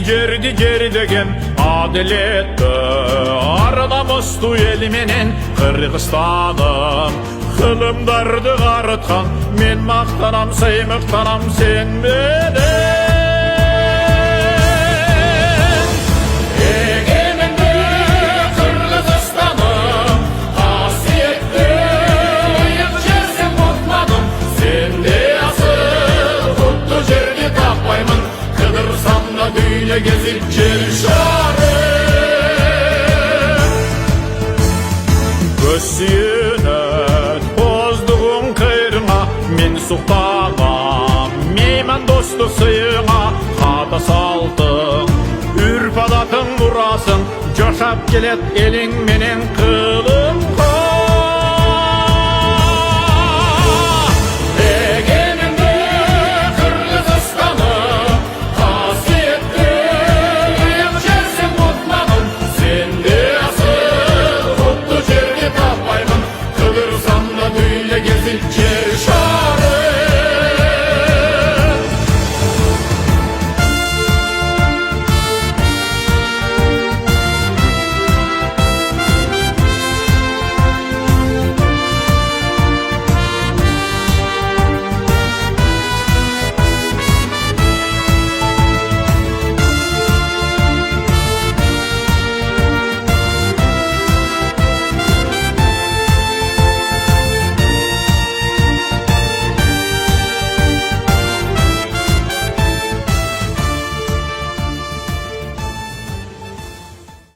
Geri degen adaletті Ардамысты елменен Қырғызстаным Қылымдарды қарытқан мен мақтанам, саймықтанам сен менен егеменді Қырғызстаным қасиетті ұйық жерсен ұтмадым сенде асыл құтты жерде таппаймын қыдырсам да дүйне кезіп жер көз сүйенет боздығың қайрыңа мен сұқтағам мейман достық сыйыңа қата салтың үрп адатың мұрасың жашап келет елің менен